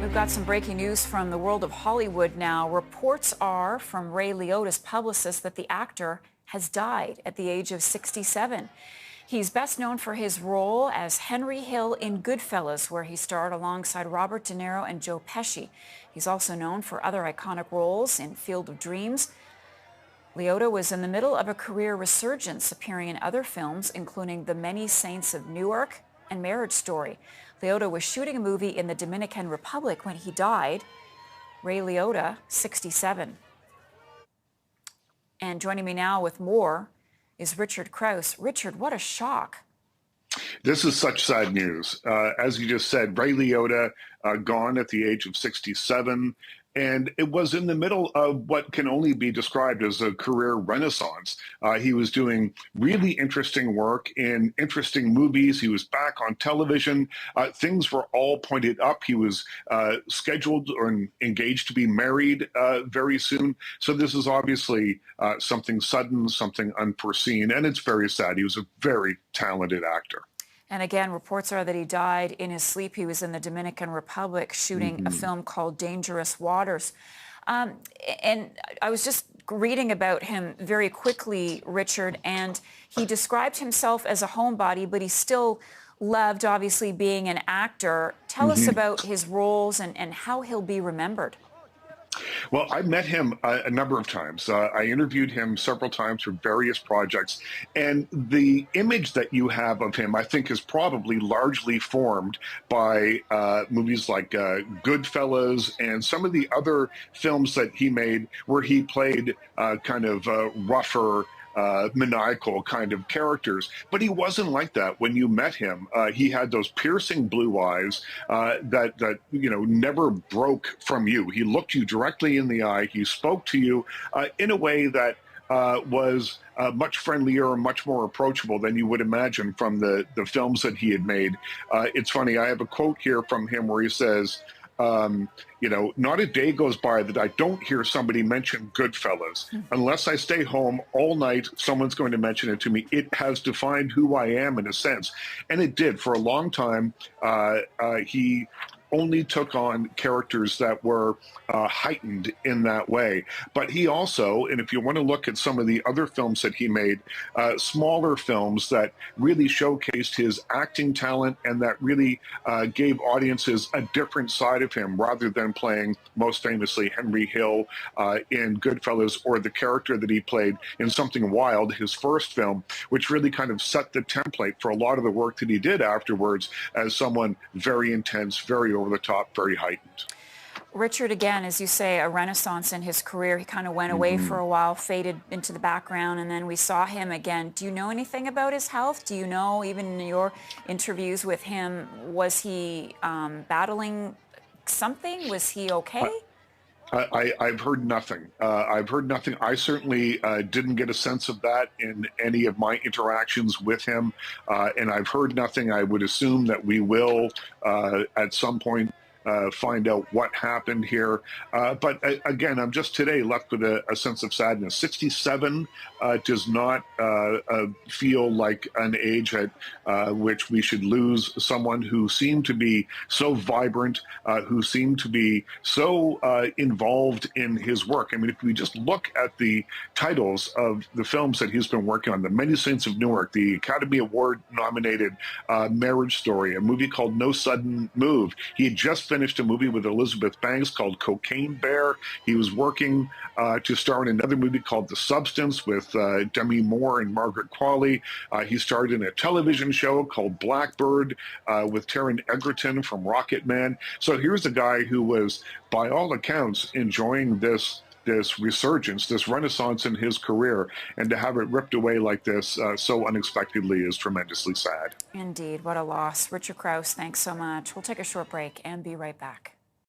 We've got some breaking news from the world of Hollywood now. Reports are from Ray Liotta's publicist that the actor has died at the age of 67. He's best known for his role as Henry Hill in Goodfellas, where he starred alongside Robert De Niro and Joe Pesci. He's also known for other iconic roles in Field of Dreams. Liotta was in the middle of a career resurgence, appearing in other films, including The Many Saints of Newark and Marriage Story. Liotta was shooting a movie in the Dominican Republic when he died. Ray Liotta, 67. And joining me now with more is Richard Crouse. Richard, what a shock. This is such sad news. As you just said, Ray Liotta gone at the age of 67. And it was in the middle of what can only be described as a career renaissance. He was doing really interesting work in interesting movies. He was back on television. Things were all pointed up. He was scheduled or engaged to be married very soon. So this is obviously something sudden, something unforeseen, and it's very sad. He was a very talented actor. And again, reports are that he died in his sleep. He was in the Dominican Republic shooting a film called Dangerous Waters. And I was just reading about him very quickly, Richard, and he described himself as a homebody, but he still loved, obviously, being an actor. Tell us about his roles and how he'll be remembered. Well, I met him a number of times. I interviewed him several times for various projects. And the image that you have of him, I think, is probably largely formed by movies like Goodfellas and some of the other films that he made where he played kind of rougher, maniacal kind of characters. But he wasn't like that when you met him. He had those piercing blue eyes that never broke from you. He looked you directly in the eye. He spoke to you in a way that was much friendlier and much more approachable than you would imagine from the films that he had made. It's funny, I have a quote here from him where he says, not a day goes by that I don't hear somebody mention Goodfellas. Unless I stay home all night, someone's going to mention it to me. It has defined who I am in a sense. And it did. For a long time, he only took on characters that were heightened in that way. But he also, and if you want to look at some of the other films that he made, smaller films that really showcased his acting talent and that really gave audiences a different side of him rather than playing, most famously, Henry Hill in Goodfellas or the character that he played in Something Wild, his first film, which really kind of set the template for a lot of the work that he did afterwards as someone very intense, very over the top, very heightened. Richard, again, as you say, a renaissance in his career. He kind of went away for a while, faded into the background, and then we saw him again. Do you know anything about his health? Do you know, even in your interviews with him, was he battling something? Was he okay? I've heard nothing. I've heard nothing. I certainly didn't get a sense of that in any of my interactions with him, and I've heard nothing. I would assume that we will, at some point, find out what happened here. But again, I'm just today left with a sense of sadness. 67 does not feel like an age at which we should lose someone who seemed to be so vibrant, who seemed to be so involved in his work. I mean, if we just look at the titles of the films that he's been working on, The Many Saints of Newark, the Academy Award nominated Marriage Story, a movie called No Sudden Move. He had just finished a movie with Elizabeth Banks called Cocaine Bear. He was working to star in another movie called The Substance with Demi Moore and Margaret Qualley. He starred in a television show called Blackbird with Taron Egerton from Rocket Man. So here's a guy who was, by all accounts, enjoying this resurgence, this renaissance in his career, and to have it ripped away like this so unexpectedly is tremendously sad. Indeed, what a loss. Richard Crouse, thanks so much. We'll take a short break and be right back.